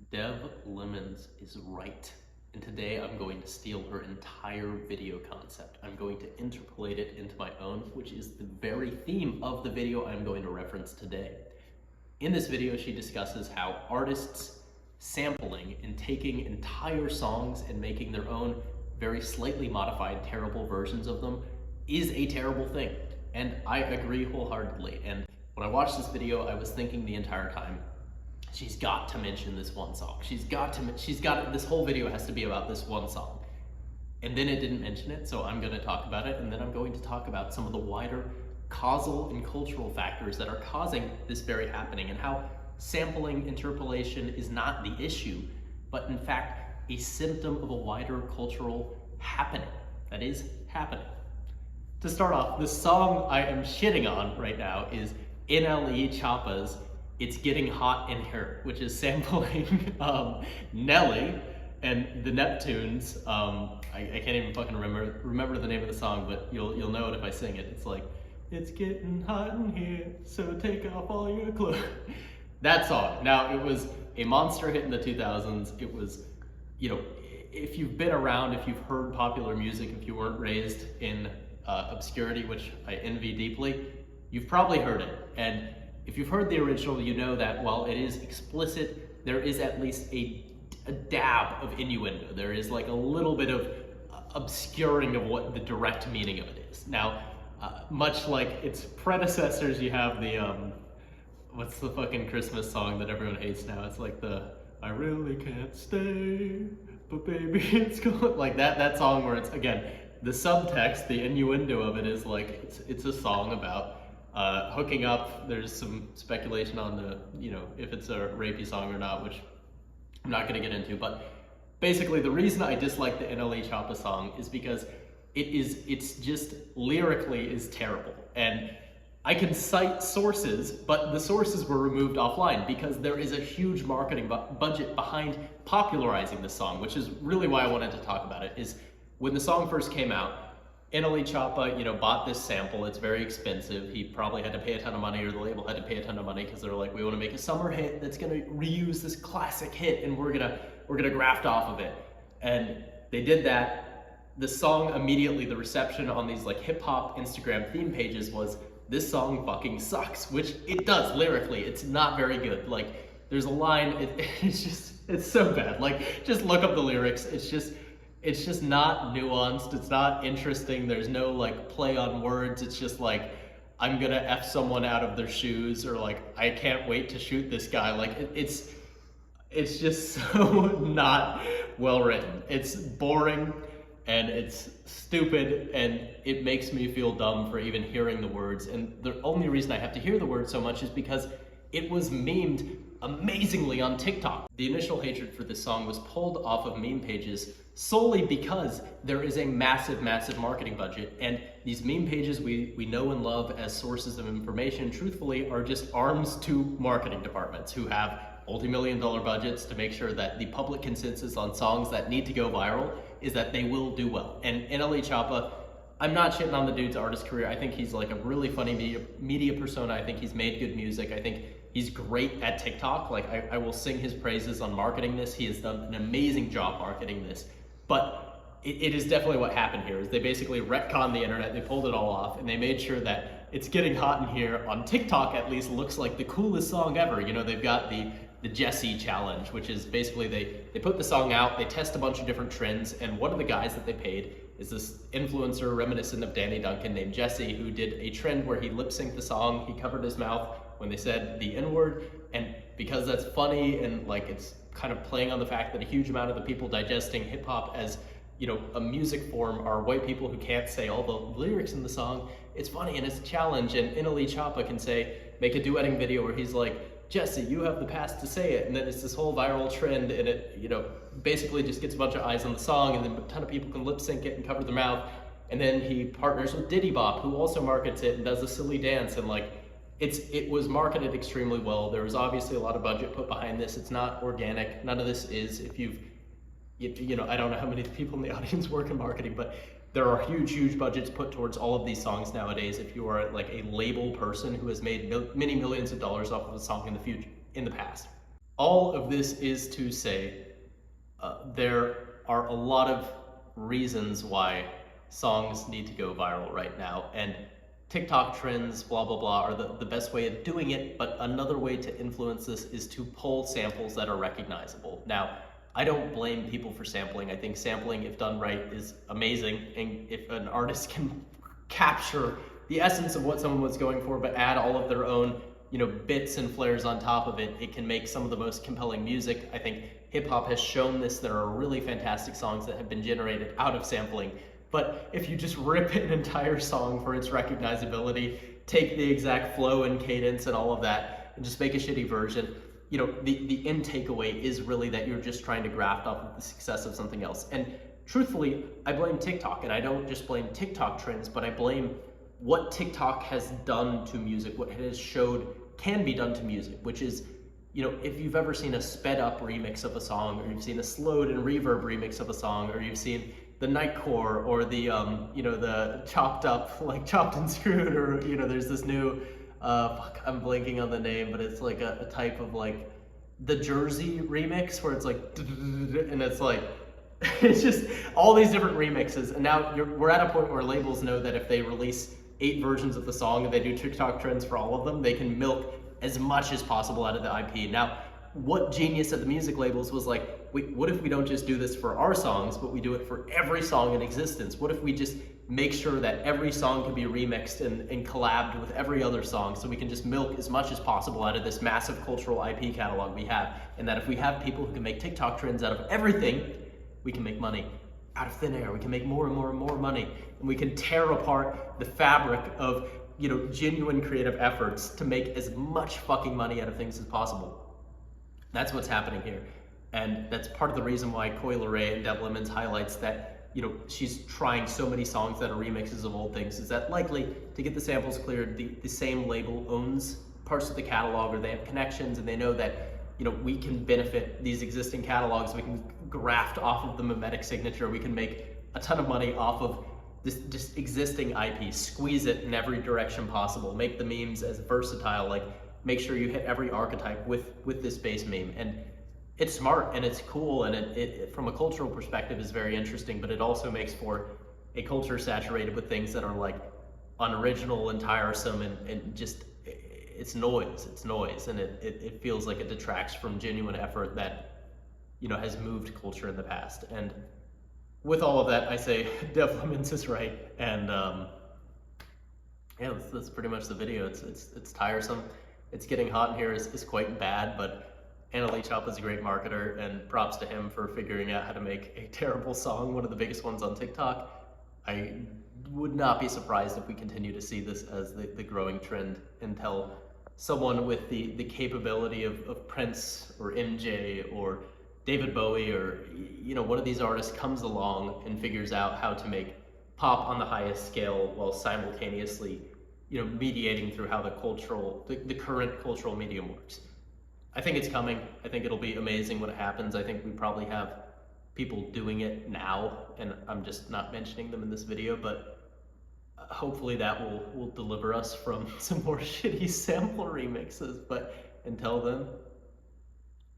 Dev Lemons is right. And today I'm going to steal her entire video concept. I'm going to interpolate it into my own, which is the very theme of the video I'm going to reference today. In this video, she discusses how artists sampling and taking entire songs and making their own very slightly modified, terrible versions of them is a terrible thing. And I agree wholeheartedly. And when I watched this video, I was thinking the entire time, she's got to mention this one song. This whole video has to be about this one song. And then it didn't mention it, so I'm gonna talk about it, and then I'm going to talk about some of the wider causal and cultural factors that are causing this very happening, and how sampling interpolation is not the issue, but in fact, a symptom of a wider cultural happening that is happening. To start off, the song I am shitting on right now is NLE Choppa's It's Getting Hot in Here, which is sampling Nelly and the Neptunes. I can't even fucking remember the name of the song, but you'll know it if I sing it. It's like, it's getting hot in here, so take off all your clothes. That song. Now, it was a monster hit in the 2000s. It was, if you've been around, if you've heard popular music, if you weren't raised in obscurity, which I envy deeply, you've probably heard it. And if you've heard the original, you know that while it is explicit, there is at least a dab of innuendo. There is like a little bit of obscuring of what the direct meaning of it is. Now, much like its predecessors, you have the, what's the fucking Christmas song that everyone hates now? It's like the, I really can't stay, but baby it's gone. Like that song where it's, again, the subtext, the innuendo of it is like, it's a song about hooking up. There's some speculation on the, if it's a rapey song or not, which I'm not gonna get into, but basically the reason I dislike the NLE Choppa song is because it's just lyrically is terrible. And I can cite sources, but the sources were removed offline because there is a huge marketing budget behind popularizing the song, which is really why I wanted to talk about it. Is when the song first came out, NLE Choppa, bought this sample. It's very expensive. He probably had to pay a ton of money, or the label had to pay a ton of money, because they're like, we want to make a summer hit that's going to reuse this classic hit, and we're gonna graft off of it. And they did that. The song immediately, the reception on these like hip hop Instagram theme pages was, this song fucking sucks, which it does lyrically. It's not very good. Like, there's a line. It's so bad. Like, just look up the lyrics. It's just not nuanced. It's not interesting. There's no like play on words. It's just like, I'm gonna F someone out of their shoes, or like, I can't wait to shoot this guy. Like, it's just so not well written. It's boring and it's stupid, and it makes me feel dumb for even hearing the words. And the only reason I have to hear the words so much is because it was memed amazingly on TikTok. The initial hatred for this song was pulled off of meme pages solely because there is a massive, massive marketing budget, and these meme pages we know and love as sources of information, truthfully, are just arms to marketing departments who have multi-million-dollar budgets to make sure that the public consensus on songs that need to go viral is that they will do well. And NLE Choppa, I'm not shitting on the dude's artist career. I think he's like a really funny media persona. I think he's made good music. I think he's great at TikTok. Like, I will sing his praises on marketing this. He has done an amazing job marketing this. But it is definitely what happened here, is they basically retconned the internet, they pulled it all off, and they made sure that It's Getting Hot in Here, on TikTok at least, looks like the coolest song ever. They've got the Jesse challenge, which is basically they put the song out, they test a bunch of different trends, and one of the guys that they paid is this influencer reminiscent of Danny Duncan named Jesse, who did a trend where he lip-synced the song, he covered his mouth when they said the N-word, and because that's funny and like it's kind of playing on the fact that a huge amount of the people digesting hip-hop as a music form are white people who can't say all the lyrics in the song, it's funny and it's a challenge. And NLE Choppa can make a duetting video where he's like, Jesse, you have the past to say it, and then it's this whole viral trend, and it basically just gets a bunch of eyes on the song, and then a ton of people can lip sync it and cover their mouth, and then he partners with Diddy Bop, who also markets it and does a silly dance, and like, it was marketed extremely well. There was obviously a lot of budget put behind this. It's not organic. None of this is. If I don't know how many people in the audience work in marketing, but there are huge, huge budgets put towards all of these songs nowadays. If you are like a label person who has made many millions of dollars off of a song in the past. All of this is to say, there are a lot of reasons why songs need to go viral right now, and TikTok trends, blah, blah, blah, are the best way of doing it, but another way to influence this is to pull samples that are recognizable. Now, I don't blame people for sampling. I think sampling, if done right, is amazing, and if an artist can capture the essence of what someone was going for, but add all of their own, bits and flares on top of it, it can make some of the most compelling music. I think hip hop has shown this. There are really fantastic songs that have been generated out of sampling. But if you just rip an entire song for its recognizability, take the exact flow and cadence and all of that, and just make a shitty version, the end takeaway is really that you're just trying to graft off of the success of something else. And truthfully, I blame TikTok, and I don't just blame TikTok trends, but I blame what TikTok has done to music, what it has showed can be done to music, which is, if you've ever seen a sped up remix of a song, or you've seen a slowed and reverb remix of a song, or you've seen the nightcore, or the, the chopped up, like chopped and screwed, or, there's this new, I'm blanking on the name, but it's like a type of like the Jersey remix where it's like, and it's like, it's just all these different remixes. And now we're at a point where labels know that if they release 8 versions of the song and they do TikTok trends for all of them, they can milk as much as possible out of the IP. Now, what genius at the music labels was like, what if we don't just do this for our songs, but we do it for every song in existence? What if we just make sure that every song can be remixed and collabed with every other song, so we can just milk as much as possible out of this massive cultural IP catalog we have? And that if we have people who can make TikTok trends out of everything, we can make money out of thin air. We can make more and more and more money, and we can tear apart the fabric of, genuine creative efforts to make as much fucking money out of things as possible. That's what's happening here. And that's part of the reason why Coi Leray and Deb Lemons highlights that, she's trying so many songs that are remixes of old things, is that likely to get the samples cleared, the same label owns parts of the catalog, or they have connections, and they know that, we can benefit these existing catalogs. We can graft off of the mimetic signature. We can make a ton of money off of this just existing IP, squeeze it in every direction possible, make the memes as versatile, like make sure you hit every archetype with this base meme. And it's smart and it's cool, and it from a cultural perspective is very interesting, but it also makes for a culture saturated with things that are like unoriginal and tiresome, and just it's noise, and it feels like it detracts from genuine effort that, has moved culture in the past. And with all of that, I say Deb Lemons is right, and yeah, that's pretty much the video. It's tiresome. It's getting hot in here is quite bad, but NLE Choppa is a great marketer, and props to him for figuring out how to make a terrible song, one of the biggest ones on TikTok. I would not be surprised if we continue to see this as the growing trend until someone with the capability of Prince or MJ or David Bowie or one of these artists comes along and figures out how to make pop on the highest scale while simultaneously mediating through how the current cultural medium works. I think it's coming. I think it'll be amazing when it happens. I think we probably have people doing it now, and I'm just not mentioning them in this video, but hopefully that will deliver us from some more shitty sample remixes. But until then,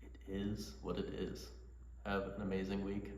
it is what it is. Have an amazing week.